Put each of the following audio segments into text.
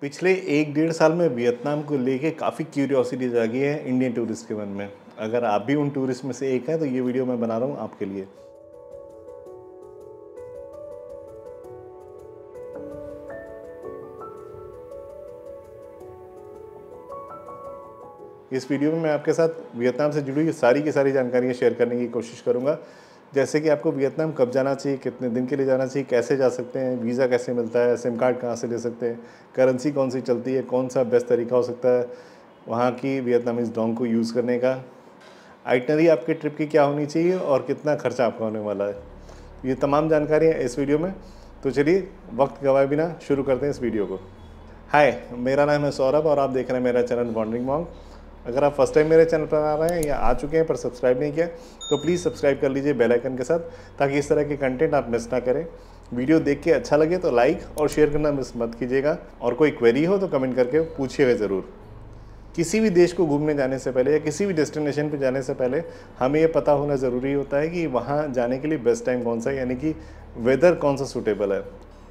पिछले 1 डेढ़ साल में वियतनाम को लेके काफ़ी क्यूरियोसिटी जागी है इंडियन टूरिस्ट के मन में। अगर आप भी उन टूरिस्ट में से एक हैं तो ये वीडियो मैं बना रहा हूँ आपके लिए। इस वीडियो में मैं आपके साथ वियतनाम से जुड़ी सारी की सारी जानकारियाँ शेयर करने की कोशिश करूँगा। जैसे कि आपको वियतनाम कब जाना चाहिए, कितने दिन के लिए जाना चाहिए, कैसे जा सकते हैं, वीज़ा कैसे मिलता है, सिम कार्ड कहाँ से ले सकते हैं, करेंसी कौन सी चलती है, कौन सा बेस्ट तरीका हो सकता है वहाँ की वियतनामीज़ डोंग को यूज़ करने का, आइटनरी आपके ट्रिप की क्या होनी चाहिए और कितना खर्चा आपका होने वाला है। ये तमाम जानकारियाँ इस वीडियो में। तो चलिए वक्त गवाए बिना शुरू करते हैं इस वीडियो को। हाय, मेरा नाम है सौरभ और आप देख रहे हैं मेरा चैनल वॉन्डरिंग मॉन्क। अगर आप फर्स्ट टाइम मेरे चैनल पर आ रहे हैं या आ चुके हैं पर सब्सक्राइब नहीं किया तो प्लीज़ सब्सक्राइब कर लीजिए बेल आइकन के साथ, ताकि इस तरह के कंटेंट आप मिस ना करें। वीडियो देख के अच्छा लगे तो लाइक और शेयर करना मिस मत कीजिएगा, और कोई क्वेरी हो तो कमेंट करके पूछिएगा ज़रूर। किसी भी देश को घूमने जाने से पहले या किसी भी डेस्टिनेशन पर जाने से पहले हमें ये पता होना ज़रूरी होता है कि वहाँ जाने के लिए बेस्ट टाइम कौन सा है, यानी कि वेदर कौन सा सूटेबल है।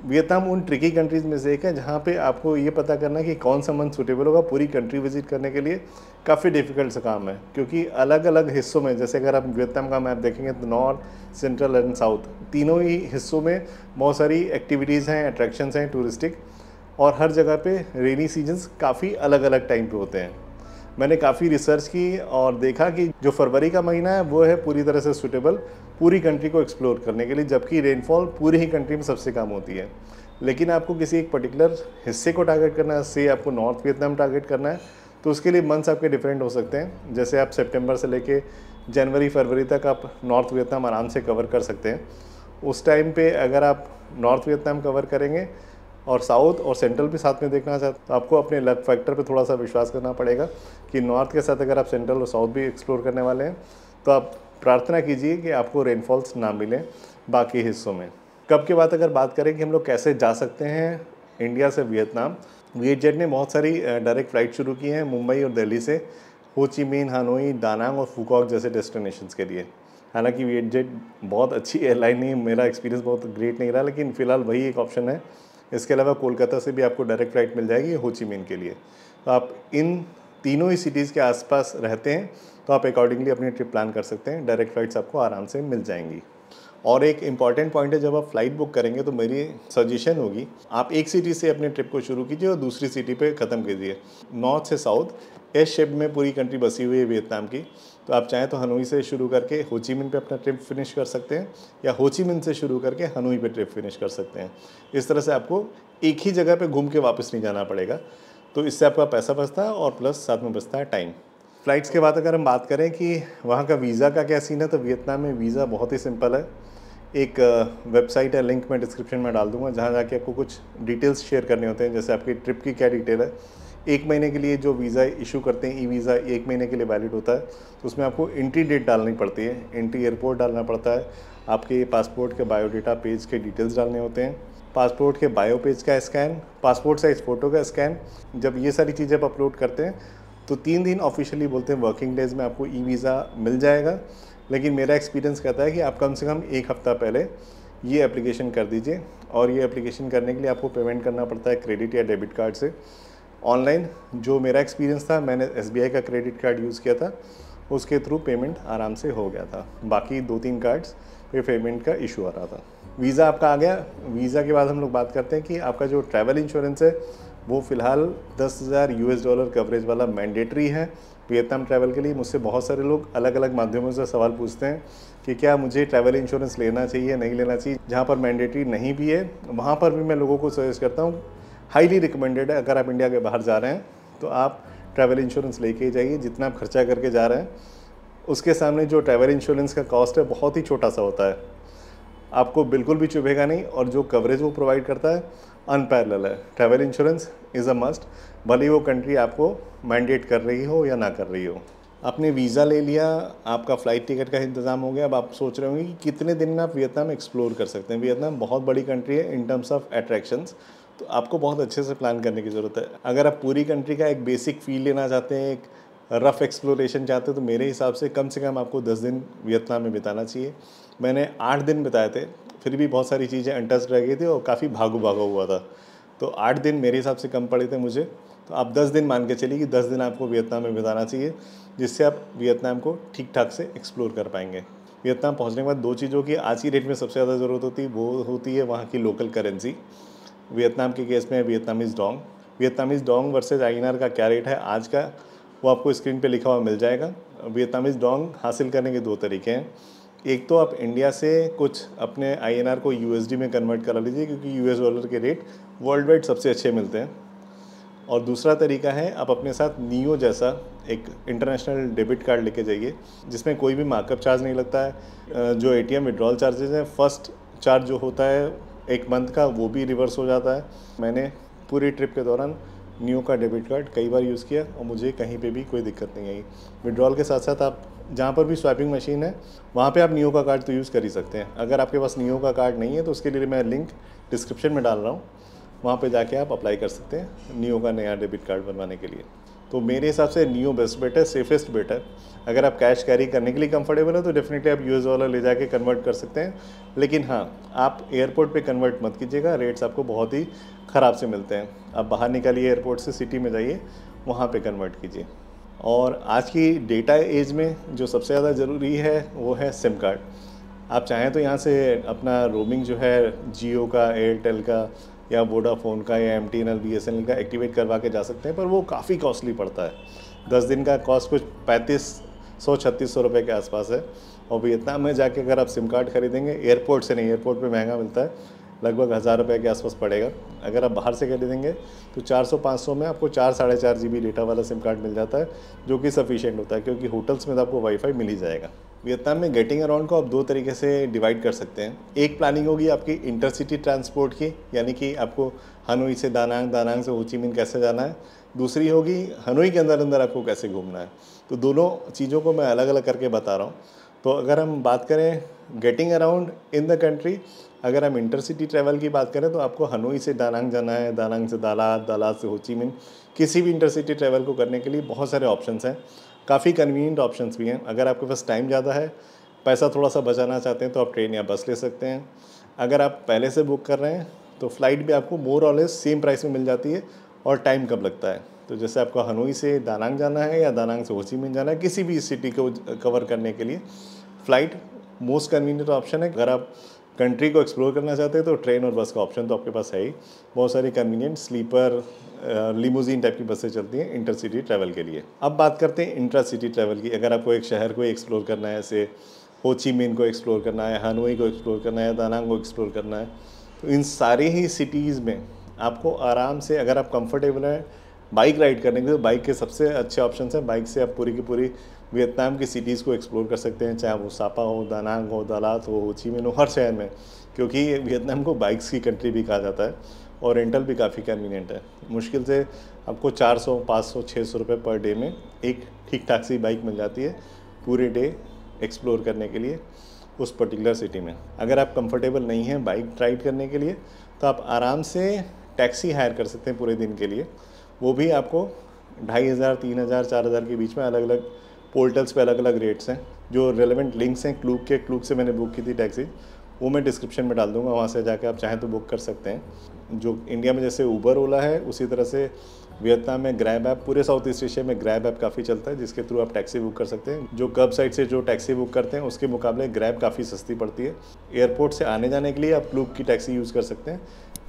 वियतनाम उन ट्रिकी कंट्रीज़ में से एक है जहाँ पे आपको ये पता करना कि कौन सा मंथ सूटेबल होगा पूरी कंट्री विजिट करने के लिए काफ़ी डिफ़िकल्ट सा काम है, क्योंकि अलग अलग हिस्सों में, जैसे अगर आप वियतनाम का मैप देखेंगे तो नॉर्थ, सेंट्रल एंड साउथ तीनों ही हिस्सों में बहुत सारी एक्टिविटीज़ हैं, अट्रैक्शंस हैं टूरिस्टिक, और हर जगह पे रेनी सीजन्स काफ़ी अलग अलग टाइम पे होते हैं। मैंने काफ़ी रिसर्च की और देखा कि जो फरवरी का महीना है वो है पूरी तरह से सूटेबल पूरी कंट्री को एक्सप्लोर करने के लिए, जबकि रेनफॉल पूरी ही कंट्री में सबसे कम होती है। लेकिन आपको किसी एक पर्टिकुलर हिस्से को टारगेट करना है, से आपको नॉर्थ वियतनाम टारगेट करना है, तो उसके लिए मंथ्स आपके डिफरेंट हो सकते हैं। जैसे आप सितंबर से लेके जनवरी फरवरी तक आप नॉर्थ वियतनाम आराम से कवर कर सकते हैं। उस टाइम पे अगर आप नॉर्थ वियतनाम कवर करेंगे और साउथ और सेंट्रल भी साथ में देखना चाहते तो आपको अपने लक फैक्टर पे थोड़ा सा विश्वास करना पड़ेगा कि नॉर्थ के साथ अगर आप सेंट्रल और साउथ भी एक्सप्लोर करने वाले हैं तो आप प्रार्थना कीजिए कि आपको रेनफॉल्स ना मिलें बाकी हिस्सों में। कब के बाद अगर बात करें कि हम लोग कैसे जा सकते हैं इंडिया से वियतनाम, वियतजेट ने बहुत सारी डायरेक्ट फ़्लाइट शुरू की हैं मुंबई और दिल्ली से हो ची मिन, हनोई, दानांग और फूकॉक जैसे डेस्टिनेशंस के लिए। हालांकि वियतजेट बहुत अच्छी एयरलाइन नहीं, मेरा एक्सपीरियंस बहुत ग्रेट नहीं रहा, लेकिन फ़िलहाल वही एक ऑप्शन है। इसके अलावा कोलकाता से भी आपको डायरेक्ट फ़्लाइट मिल जाएगी हो ची मिन के लिए। तो आप इन तीनों ही सिटीज़ के आसपास रहते हैं तो आप अकॉर्डिंगली अपनी ट्रिप प्लान कर सकते हैं, डायरेक्ट फ़्लाइट्स आपको आराम से मिल जाएंगी। और एक इम्पॉर्टेंट पॉइंट है, जब आप फ़्लाइट बुक करेंगे तो मेरी सजेशन होगी आप एक सिटी से अपने ट्रिप को शुरू कीजिए और दूसरी सिटी पे ख़त्म कीजिए। नॉर्थ से साउथ एस शेप में पूरी कंट्री बसी हुई है वियतनाम की, तो आप चाहें तो हनोई से शुरू करके हो ची मिन पे अपना ट्रिप फिनिश कर सकते हैं, या हो ची मिन से शुरू करके हनोई पे ट्रिप फिनिश कर सकते हैं। इस तरह से आपको एक ही जगह पे घूम के वापस नहीं जाना पड़ेगा, तो इससे आपका पैसा बचता है और प्लस साथ में बचता है टाइम। फ़्लाइट्स के बाद अगर हम बात करें कि वहाँ का वीज़ा का क्या सीन है, तो वियतनाम में वीज़ा बहुत ही सिंपल है। एक वेबसाइट है, लिंक मैं डिस्क्रिप्शन में डाल दूँगा, जहाँ जाके आपको कुछ डिटेल्स शेयर करने होते हैं, जैसे आपकी ट्रिप की क्या डिटेल है। 1 महीने के लिए जो वीज़ा इशू करते हैं, ई वीज़ा 1 महीने के लिए वैलिड होता है, तो उसमें आपको एंट्री डेट डालनी पड़ती है, एंट्री एयरपोर्ट डालना पड़ता है, आपके पासपोर्ट के बायोडाटा पेज के डिटेल्स डालने होते हैं, पासपोर्ट के बायो पेज का स्कैन, पासपोर्ट साइज़ फ़ोटो का स्कैन। जब ये सारी चीज़ें आप अपलोड करते हैं तो 3 दिन ऑफिशियली बोलते हैं वर्किंग डेज़ में आपको ई वीज़ा मिल जाएगा। लेकिन मेरा एक्सपीरियंस कहता है कि आप कम से कम 1 हफ़्ता पहले ये एप्लीकेशन कर दीजिए, और ये एप्लीकेशन करने के लिए आपको पेमेंट करना पड़ता है क्रेडिट या डेबिट कार्ड से ऑनलाइन। जो मेरा एक्सपीरियंस था, मैंने एसबीआई का क्रेडिट कार्ड यूज़ किया था, उसके थ्रू पेमेंट आराम से हो गया था। बाकी 2-3 कार्ड्स पे पेमेंट का इशू आ रहा था। वीज़ा आपका आ गया। वीज़ा के बाद हम लोग बात करते हैं कि आपका जो ट्रैवल इंश्योरेंस है वो फ़िलहाल $10,000 कवरेज वाला मैंडेटरी है वियतनाम ट्रैवल के लिए। मुझसे बहुत सारे लोग अलग अलग माध्यमों से सवाल पूछते हैं कि क्या मुझे ट्रैवल इंश्योरेंस लेना चाहिए, नहीं लेना चाहिए। जहाँ पर मैंडेटरी नहीं भी है वहाँ पर भी मैं लोगों को सजेस्ट करता हूँ, हाईली रिकमेंडेड है। अगर आप इंडिया के बाहर जा रहे हैं तो आप ट्रैवल इंश्योरेंस लेके ही जाइए। जितना आप खर्चा करके जा रहे हैं उसके सामने जो ट्रैवल इंश्योरेंस का कॉस्ट है बहुत ही छोटा सा होता है, आपको बिल्कुल भी चुभेगा नहीं, और जो कवरेज वो प्रोवाइड करता है अनपैरेलल है। Travel insurance is a must, भले ही वो कंट्री आपको मैंडेट कर रही हो या ना कर रही हो। आपने वीज़ा ले लिया, आपका फ़्लाइट टिकट का इंतज़ाम हो गया। अब आप सोच रहे होंगे कि कितने दिन में आप वियतनाम एक्सप्लोर कर सकते हैं। वियतनाम बहुत बड़ी कंट्री है इन टर्म्स ऑफ अट्रैक्शंस, तो आपको बहुत अच्छे से प्लान करने की ज़रूरत है। अगर आप पूरी कंट्री का एक बेसिक फील लेना चाहते हैं, एक रफ़ एक्सप्लोरेशन चाहते हैं, तो मेरे हिसाब से कम आपको 10 दिन वियतनाम में बिताना चाहिए। मैंने 8 दिन बिताए थे, फिर भी बहुत सारी चीज़ें अनटच्ड रह गई थी और काफ़ी भागू भागा हुआ था। तो 8 दिन मेरे हिसाब से कम पड़े थे मुझे। तो आप 10 दिन मान के चलिए कि 10 दिन आपको वियतनाम में बिताना चाहिए, जिससे आप वियतनाम को ठीक ठाक से एक्सप्लोर कर पाएंगे। वियतनाम पहुंचने के बाद 2 चीज़ों की आज की डेट में सबसे ज़्यादा ज़रूरत होती है, वो होती है वहाँ की लोकल करेंसी। वियतनाम के केस में Vietnamese Dong. Vietnamese Dong versus INR का क्या रेट है आज का, वो आपको स्क्रीन पे लिखा हुआ मिल जाएगा। वियतनामीज़ डोंग हासिल करने के 2 तरीके हैं। एक तो आप इंडिया से कुछ अपने आईएनआर को यूएसडी में कन्वर्ट करा लीजिए, क्योंकि यूएस डॉलर के रेट वर्ल्ड वाइड सबसे अच्छे मिलते हैं। और दूसरा तरीका है, आप अपने साथ नियो जैसा एक इंटरनेशनल डेबिट कार्ड लेके जाइए, जिसमें कोई भी मार्कअप चार्ज नहीं लगता है। जो एटीएम विड्रॉल चार्जेस हैं, फर्स्ट चार्ज जो होता है 1 मंथ का, वो भी रिवर्स हो जाता है। मैंने पूरी ट्रिप के दौरान नियो का डेबिट कार्ड कई बार यूज़ किया और मुझे कहीं पे भी कोई दिक्कत नहीं आई। विड्रॉल के साथ साथ आप जहाँ पर भी स्वैपिंग मशीन है, वहाँ पे आप नियो का कार्ड तो यूज़ कर ही सकते हैं। अगर आपके पास नियो का कार्ड नहीं है तो उसके लिए मैं लिंक डिस्क्रिप्शन में डाल रहा हूँ, वहाँ पे जाके आप अप्लाई कर सकते हैं नियो का नया डेबिट कार्ड बनवाने के लिए। तो मेरे हिसाब से नियो बेस्ट बेट है, सेफेस्ट बेट है। अगर आप कैश कैरी करने के लिए कंफर्टेबल है तो डेफिनेटली आप यूएस डॉलर ले जाके कन्वर्ट कर सकते हैं। लेकिन हाँ, आप एयरपोर्ट पे कन्वर्ट मत कीजिएगा, रेट्स आपको बहुत ही ख़राब से मिलते हैं। आप बाहर निकालिए एयरपोर्ट से, सिटी में जाइए, वहाँ पे कन्वर्ट कीजिए। और आज की डेटा एज में जो सबसे ज़्यादा ज़रूरी है वो है सिम कार्ड। आप चाहें तो यहाँ से अपना रोमिंग जो है जियो का, एयरटेल का या वोडाफोन का या एमटीएनएल बीएसएनएल का एक्टिवेट करवा के जा सकते हैं, पर वो काफ़ी कॉस्टली पड़ता है। 10 दिन का कॉस्ट कुछ 3500-3600 रुपये के आसपास है। और वियतनाम में जाके अगर आप सिम कार्ड खरीदेंगे, एयरपोर्ट से नहीं, एयरपोर्ट पे महंगा मिलता है, लगभग 1000 रुपये के आसपास पड़ेगा। अगर आप बाहर से खरीदेंगे तो 400-500 में आपको 4-4.5 GB डेटा वाला सिम कार्ड मिल जाता है, जो कि सफिशिएंट होता है, क्योंकि होटल्स में तो आपको वाईफाई मिल ही जाएगा। वियतनाम में गेटिंग अराउंड को आप 2 तरीके से डिवाइड कर सकते हैं। एक प्लानिंग होगी आपकी इंटरसिटी ट्रांसपोर्ट की, यानी कि आपको हनोई से दानांग, दानांग से हो ची मिन्ह कैसे जाना है। दूसरी होगी हनोई के अंदर अंदर आपको कैसे घूमना है। तो दोनों चीज़ों को मैं अलग अलग करके बता रहा हूँ। तो अगर हम बात करें getting around in the country, अगर हम इंटरसिटी ट्रैवल की बात करें तो आपको हनोई से दानांग जाना है, दानांग से दालात, दालात से हो ची मिन्ह। किसी भी इंटरसिटी ट्रैवल को करने के लिए बहुत सारे ऑप्शंस हैं, काफ़ी कन्वीनियंट ऑप्शंस भी हैं। अगर आपके पास टाइम ज़्यादा है, पैसा थोड़ा सा बचाना चाहते हैं, तो आप ट्रेन या बस ले सकते हैं। अगर आप पहले से बुक कर रहे हैं तो फ़्लाइट भी आपको मोर और लेस सेम प्राइस में मिल जाती है। और टाइम कब लगता है, तो जैसे आपको हनोई से दानांग जाना है या दानांग से हो ची मिन्ह जाना है, किसी भी सिटी को कवर करने के लिए फ़्लाइट मोस्ट कन्वीनियंट ऑप्शन है। अगर आप कंट्री को एक्सप्लोर करना चाहते हैं तो ट्रेन और बस का ऑप्शन तो आपके पास है ही। बहुत सारी कन्वीनियंट स्लीपर, लिमोजीन टाइप की बसें चलती हैं इंटरसिटी ट्रैवल के लिए। अब बात करते हैं इंट्रा सिटी ट्रैवल की। अगर आपको एक शहर को एक्सप्लोर करना है, जैसे हो ची मिन्ह को एक्सप्लोर करना है, हनोई को एक्सप्लोर करना है, दानांग को एक्सप्लोर करना है, तो इन सारी ही सिटीज़ में आपको आराम से, अगर आप कंफर्टेबल हैं बाइक राइड करने के, तो बाइक के सबसे अच्छे ऑप्शन हैं। बाइक से आप पूरी की पूरी वियतनाम की सिटीज़ को एक्सप्लोर कर सकते हैं, चाहे वो सापा हो, दानांग हो, दालात हो ची मिन्ह हो, हर शहर में, क्योंकि वियतनाम को बाइक्स की कंट्री भी कहा जाता है और रेंटल भी काफ़ी कन्वीनियंट है। मुश्किल से आपको 400, 500, 600 रुपये पर डे में एक ठीक ठाक सी बाइक मिल जाती है पूरे डे एक्सप्लोर करने के लिए उस पर्टिकुलर सिटी में। अगर आप कंफर्टेबल नहीं हैं बाइक राइड करने के लिए, तो आप आराम से टैक्सी हायर कर सकते हैं पूरे दिन के लिए। वो भी आपको 2500, 3000, 4000 के बीच में, अलग अलग पोर्टल्स पे अलग अलग रेट्स हैं। जो रेलेवेंट लिंक्स हैं क्लूक से मैंने बुक की थी टैक्सी, वो मैं डिस्क्रिप्शन में डाल दूंगा, वहाँ से जाके आप चाहें तो बुक कर सकते हैं। जो इंडिया में जैसे ऊबर ओला है, उसी तरह से वियतनाम में ग्रैब ऐप, पूरे साउथ ईस्ट एशिया में ग्रैब ऐप काफ़ी चलता है, जिसके थ्रू आप टैक्सी बुक कर सकते हैं। जो कर्ब साइड से जो टैक्सी बुक करते हैं उसके मुकाबले ग्रैब काफ़ी सस्ती पड़ती है। एयरपोर्ट से आने जाने के लिए आप क्लूक की टैक्सी यूज़ कर सकते हैं।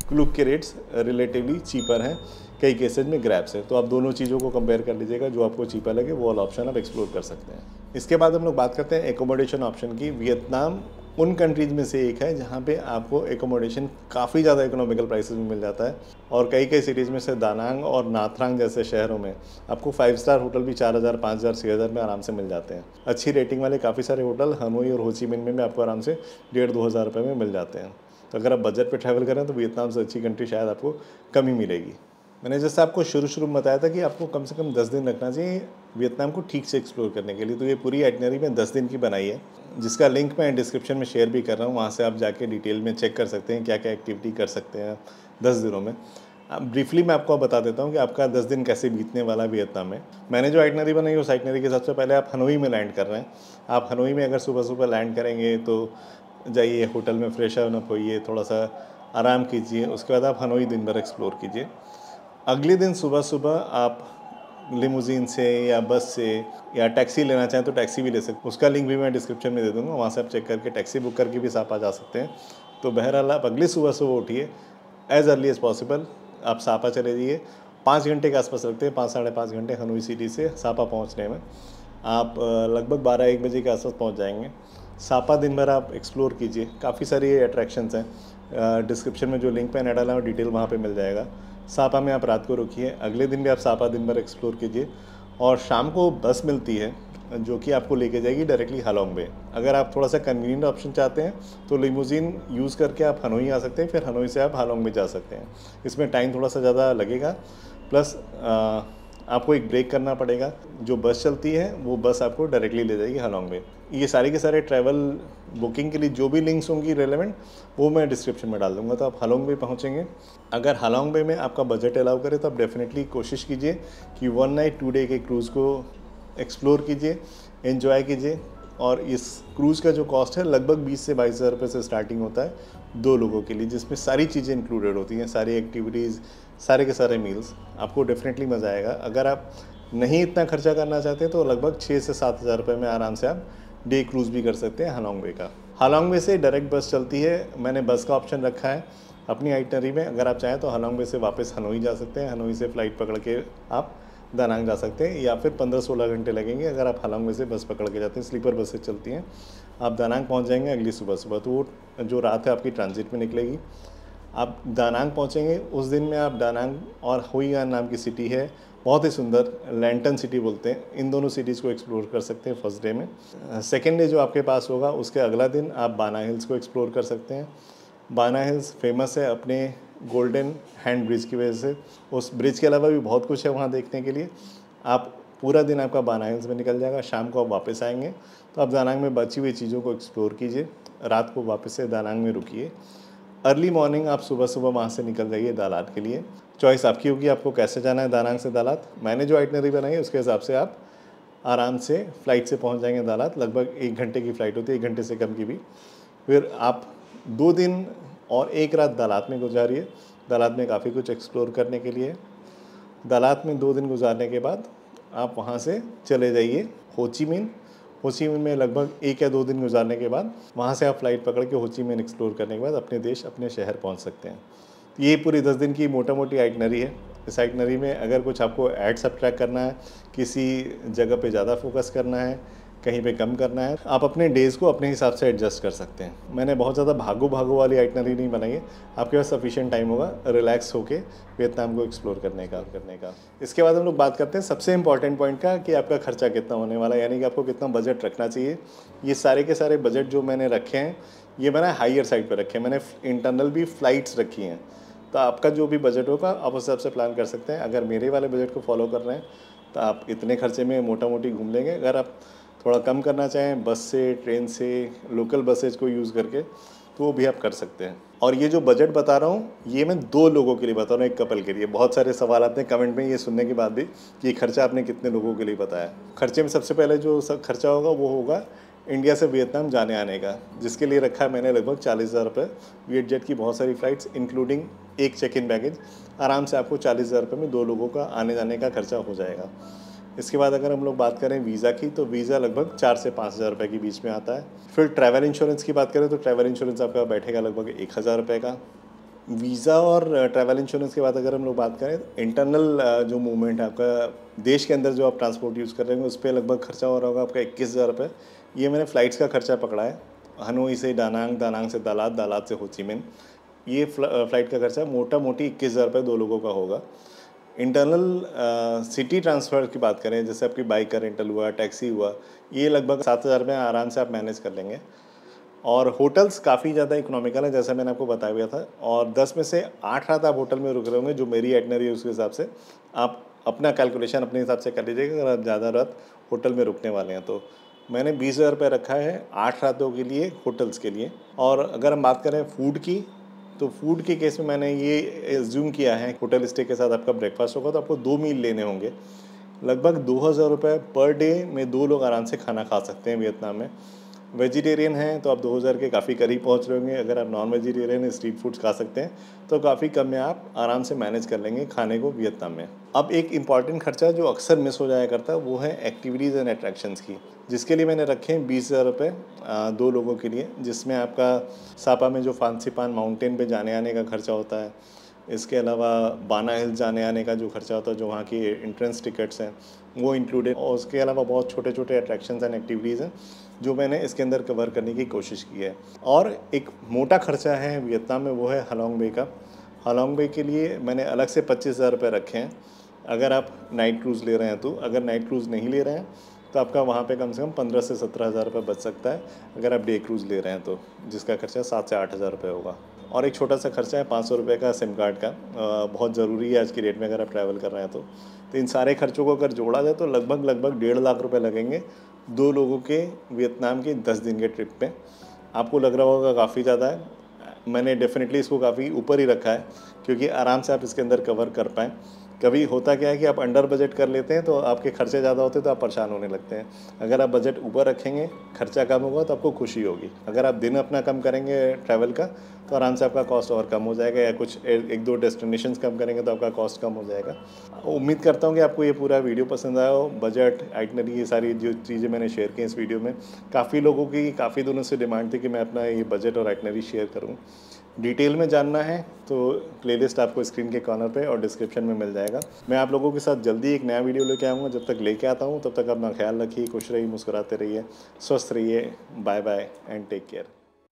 क्लूक के रेट्स रिलेटिवली चीपर हैं कई केसेज में ग्रैब से। तो आप दोनों चीज़ों को कंपेयर कर लीजिएगा, जो आपको चीपर लगे वो वाला ऑप्शन आप एक्सप्लोर कर सकते हैं। इसके बाद हम लोग बात करते हैं एकोमोडेशन ऑप्शन की। वियतनाम उन कंट्रीज़ में से एक है जहाँ पे आपको एकोमोडेशन काफ़ी ज़्यादा इकोनॉमिकल प्राइसेस में मिल जाता है। और कई सिटीज़ में से दानांग और नाथरांग जैसे शहरों में आपको 5 स्टार होटल भी 4000, 5000, 6000 में आराम से मिल जाते हैं। अच्छी रेटिंग वाले काफ़ी सारे होटल हनोई और हो ची मिन्ह में भी आपको आराम से 1500-2000 रुपये में मिल जाते हैं। तो अगर आप बजट पे ट्रैवल करें तो वियतनाम से अच्छी कंट्री शायद आपको कम ही मिलेगी। मैंने जैसे आपको शुरू में बताया था कि आपको कम से कम 10 दिन रखना चाहिए वियतनाम को ठीक से एक्सप्लोर करने के लिए। तो ये पूरी आइटनरी में 10 दिन की बनाई है, जिसका लिंक मैं डिस्क्रिप्शन में शेयर भी कर रहा हूँ। वहाँ से आप जाके डिटेल में चेक कर सकते हैं क्या क्या एक्टिविटी कर सकते हैं 10 दिनों में। ब्रीफली मैं आपको बता देता हूँ कि आपका 10 दिन कैसे बीतने वाला है वियतनाम में। मैंने जो आइटनरी बनाई उस आइटनरी के सबसे पहले आप हनोई में लैंड कर रहे हैं। आप हनोई में अगर सुबह सुबह लैंड करेंगे तो जाइए होटल में फ्रेश अप होइए, थोड़ा सा आराम कीजिए, उसके बाद आप हनोई दिन भर एक्सप्लोर कीजिए। अगले दिन सुबह सुबह आप लिमोजीन से या बस से या टैक्सी लेना चाहें तो टैक्सी भी ले सकते हैं, उसका लिंक भी मैं डिस्क्रिप्शन में दे दूँगा, वहाँ से आप चेक करके टैक्सी बुक करके भी सापा जा सकते हैं। तो बहरहाल आप अगली सुबह सुबह उठिए, एज़ अर्ली एज़ पॉसिबल आप सापा चले जाइए। 5 घंटे के आसपास लगते हैं, 5 साढ़े 5 घंटे हनोई सिटी से सापा पहुँचने में। आप लगभग 12-1 बजे के आसपास पहुँच जाएंगे। सापा दिन भर आप एक्सप्लोर कीजिए, काफ़ी सारी अट्रैक्शंस हैं, डिस्क्रिप्शन में जो लिंक मैंने डाला है डिटेल वहाँ पे मिल जाएगा। सापा में आप रात को रुकिए, अगले दिन भी आप सापा दिन भर एक्सप्लोर कीजिए और शाम को बस मिलती है जो कि आपको लेके जाएगी डायरेक्टली हालोंग बे। अगर आप थोड़ा सा कन्वीनियंट ऑप्शन चाहते हैं तो लिमोजिन यूज़ करके आप हनोई आ सकते हैं, फिर हनोई से आप हालोंग बे जा सकते हैं। इसमें टाइम थोड़ा सा ज़्यादा लगेगा, प्लस आपको एक ब्रेक करना पड़ेगा। जो बस चलती है वो बस आपको डायरेक्टली ले जाएगी हालोंग बे। ये सारे के सारे ट्रैवल बुकिंग के लिए जो भी लिंक्स होंगी रेलेवेंट वो मैं डिस्क्रिप्शन में डाल दूंगा, तो आप हालोंग बे पहुंचेंगे। अगर हालोंग बे में आपका बजट अलाउ करे तो आप डेफिनेटली कोशिश कीजिए कि 1 नाइट 2 डे के क्रूज़ को एक्सप्लोर कीजिए, एंजॉय कीजिए। और इस क्रूज़ का जो कॉस्ट है लगभग 20 से 22 हज़ार रुपये से स्टार्टिंग होता है 2 लोगों के लिए, जिसमें सारी चीज़ें इंक्लूडेड होती हैं, सारी एक्टिविटीज़, सारे के सारे मील्स। आपको डेफिनेटली मज़ा आएगा। अगर आप नहीं इतना खर्चा करना चाहते तो लगभग 6 से 7 हज़ार रुपये में आराम से आप डे क्रूज़ भी कर सकते हैं हालोंग बे का। हालोंग बे से डायरेक्ट बस चलती है, मैंने बस का ऑप्शन रखा है अपनी आइटनरी में। अगर आप चाहें तो हालोंग बे से वापस हनोई जा सकते हैं, हनोई से फ़्लाइट पकड़ के आप दानांग जा सकते हैं, या फिर 15-16 घंटे लगेंगे अगर आप हालोंग बे से बस पकड़ के जाते हैं। स्लीपर बसें चलती हैं, आप दानांग पहुंच जाएंगे अगली सुबह सुबह। तो वो जो रात है आपकी ट्रांजिट में निकलेगी। आप दानांग पहुंचेंगे, उस दिन में आप दानांग और हुइयान नाम की सिटी है, बहुत ही सुंदर, लैंटन सिटी बोलते हैं, इन दोनों सिटीज़ को एक्सप्लोर कर सकते हैं फर्स्ट डे में। सेकेंड डे जो आपके पास होगा उसके अगला दिन आप बाना हिल्स को एक्सप्लोर कर सकते हैं। बाना हिल्स फेमस है अपने गोल्डन हैंड ब्रिज की वजह से। उस ब्रिज के अलावा भी बहुत कुछ है वहाँ देखने के लिए। आप पूरा दिन आपका बाना हिल्स में निकल जाएगा, शाम को आप वापस आएंगे तो आप दानांग में बची हुई चीज़ों को एक्सप्लोर कीजिए, रात को वापस से दानांग में रुकिए। अर्ली मॉर्निंग आप सुबह सुबह वहाँ से निकल जाइए दालात के लिए। चॉइस आपकी होगी आपको कैसे जाना है दानांग से दालात। मैंने जो आइटनरी बनाई है उसके हिसाब से आप आराम से फ़्लाइट से पहुँच जाएंगे दालात। लगभग 1 घंटे की फ़्लाइट होती है, 1 घंटे से कम की भी। फिर आप 2 दिन और 1 रात दालात में गुजारिए। दालात में काफ़ी कुछ एक्सप्लोर करने के लिए। दालात में 2 दिन गुजारने के बाद आप वहाँ से चले जाइए हो ची मिन्ह। हो ची मिन्ह में लगभग 1 या 2 दिन गुजारने के बाद वहाँ से आप फ़्लाइट पकड़ के हो ची मिन्ह एक्सप्लोर करने के बाद अपने देश, अपने शहर पहुँच सकते हैं। ये पूरी 10 दिन की मोटा मोटी आइटनरी है। इस आइटनरी में अगर कुछ आपको ऐड सब्ट्रैक्ट करना है, किसी जगह पे ज़्यादा फोकस करना है, कहीं पे कम करना है, आप अपने डेज़ को अपने हिसाब से एडजस्ट कर सकते हैं। मैंने बहुत ज़्यादा भागो भागो वाली आइटनरी नहीं बनाई है, आपके पास सफिशिएंट टाइम होगा रिलैक्स होके वियतनाम को एक्सप्लोर करने का। इसके बाद हम लोग बात करते हैं सबसे इंपॉर्टेंट पॉइंट का कि आपका खर्चा कितना होने वाला है, यानी कि आपको कितना बजट रखना चाहिए। ये सारे के सारे बजट जो मैंने रखे हैं ये मैंने हाइयर साइड पर रखे हैं, मैंने इंटरनल भी फ़्लाइट्स रखी हैं। तो आपका जो भी बजट होगा आप उस हिसाब से प्लान कर सकते हैं। अगर मेरे वाले बजट को फॉलो कर रहे हैं तो आप इतने खर्चे में मोटा मोटी घूम लेंगे। अगर आप थोड़ा कम करना चाहें बस से, ट्रेन से, लोकल बसेज को यूज़ करके, तो वो भी आप कर सकते हैं। और ये जो बजट बता रहा हूँ ये मैं 2 लोगों के लिए बता रहा हूँ, एक कपल के लिए। बहुत सारे सवाल आते हैं कमेंट में ये सुनने के बाद भी कि खर्चा आपने कितने लोगों के लिए बताया। खर्चे में सबसे पहले जो खर्चा होगा वो होगा इंडिया से वियतनाम जाने आने का, जिसके लिए रखा है मैंने लगभग 40,000 रुपये। वियत जेट की बहुत सारी फ़्लाइट्स इंक्लूडिंग एक चेक इन बैगेज, आराम से आपको 40,000 रुपये में 2 लोगों का आने जाने का खर्चा हो जाएगा। इसके बाद अगर हम लोग बात करें वीज़ा की, तो वीज़ा लगभग 4 से 5 हज़ार रुपये के बीच में आता है। फिर ट्रैवल इंश्योरेंस की बात करें तो ट्रैवल इंश्योरेंस आपका बैठेगा लगभग 1,000 रुपये का। वीज़ा और ट्रैवल इंश्योरेंस के बाद अगर हम लोग बात करें इंटरनल जो मूवमेंट है आपका देश के अंदर, जो आप ट्रांसपोर्ट यूज़ कर रहे हैं, उस पर लगभग खर्चा हो रहा होगा आपका 21,000 रुपये। ये मैंने फ़्लाइट्स का खर्चा पकड़ा है, हनोई से दानांग, दानांग से दालात, दालात से हो ची मिन्ह। ये फ़्लाइट का खर्चा मोटा मोटी 21,000 रुपये 2 लोगों का होगा। इंटरनल सिटी ट्रांसफ़र की बात करें, जैसे आपकी बाइक का रेंटल हुआ, टैक्सी हुआ, ये लगभग 7,000 में आराम से आप मैनेज कर लेंगे। और होटल्स काफ़ी ज़्यादा इकोनॉमिकल है, जैसा मैंने आपको बताया हुआ था। और 10 में से 8 रात आप होटल में रुक रहे होंगे, जो मेरी आइटनरी है उसके हिसाब से आप अपना कैलकुलेशन अपने हिसाब से कर लीजिएगा अगर आप ज़्यादा रात होटल में रुकने वाले हैं तो। मैंने 20,000 रुपये रखा है 8 रातों के लिए होटल्स के लिए। और अगर हम बात करें फूड की, तो फूड के केस में मैंने ये एज्यूम किया है होटल स्टे के साथ आपका ब्रेकफास्ट होगा तो आपको 2 मील लेने होंगे। लगभग 2,000 रुपये पर डे में 2 लोग आराम से खाना खा सकते हैं वियतनाम में। वेजिटेरियन हैं तो आप 2000 के काफ़ी करीब पहुंच रहे होंगे। अगर आप नॉन वेजिटेरियन स्ट्रीट फूड्स खा सकते हैं तो काफ़ी कम में आप आराम से मैनेज कर लेंगे खाने को वियतनाम में। अब एक इम्पॉर्टेंट खर्चा जो अक्सर मिस हो जाया करता है वो है एक्टिविटीज़ एंड अट्रैक्शंस की, जिसके लिए मैंने रखे हैं 20,000 रुपये 2 लोगों के लिए, जिसमें आपका सापा में जो फांसीपान माउंटेन पे जाने आने का खर्चा होता है, इसके अलावा बाना हिल्स जाने आने का जो खर्चा होता है, जो वहाँ की एंट्रेंस टिकट्स हैं वो इंक्लूडेड, और उसके अलावा बहुत छोटे छोटे अट्रैक्शंस एंड एक्टिविटीज़ हैं जो मैंने इसके अंदर कवर करने की कोशिश की है। और एक मोटा खर्चा है वियतनाम में, वो है हलोंग बे का। हलोंग बे के लिए मैंने अलग से 25,000 रुपये रखे हैं अगर आप नाइट क्रूज़ ले रहे हैं तो। अगर नाइट क्रूज़ नहीं ले रहे हैं तो आपका वहाँ पे कम से कम 15 से 17,000 रुपये बच सकता है अगर आप डे क्रूज़ ले रहे हैं तो, जिसका खर्चा 7 से 8,000 रुपये होगा। और एक छोटा सा खर्चा है 500 रुपये का सिम कार्ड का, बहुत ज़रूरी है आज की डेट में अगर आप ट्रैवल कर रहे हैं तो इन सारे खर्चों को अगर जोड़ा जाए तो लगभग 1.5 लाख रुपये लगेंगे 2 लोगों के वियतनाम के 10 दिन के ट्रिप पे। आपको लग रहा होगा काफ़ी ज़्यादा है, मैंने डेफिनेटली इसको काफ़ी ऊपर ही रखा है क्योंकि आराम से आप इसके अंदर कवर कर पाएँ। कभी होता क्या है कि आप अंडर बजट कर लेते हैं तो आपके खर्चे ज़्यादा होते हैं तो आप परेशान होने लगते हैं। अगर आप बजट ऊपर रखेंगे, खर्चा कम होगा तो आपको खुशी होगी। अगर आप दिन अपना कम करेंगे ट्रैवल का तो आराम से आपका कॉस्ट और कम हो जाएगा, या कुछ 1-2 डेस्टिनेशंस कम करेंगे तो आपका कॉस्ट कम हो जाएगा। उम्मीद करता हूँ कि आपको ये पूरा वीडियो पसंद आया हो। बजट, आइटनरी, ये सारी जो चीज़ें मैंने शेयर की इस वीडियो में, काफ़ी लोगों की काफ़ी दिनों से डिमांड थी कि मैं अपना ये बजट और आइटनरी शेयर करूँ। डिटेल में जानना है तो प्लेलिस्ट आपको स्क्रीन के कॉर्नर पे और डिस्क्रिप्शन में मिल जाएगा। मैं आप लोगों के साथ जल्दी एक नया वीडियो लेके आऊँगा। जब तक लेके आता हूँ तब तक अपना ख्याल रखिए, खुश रहिए, मुस्कुराते रहिए, स्वस्थ रहिए। Bye bye and take care.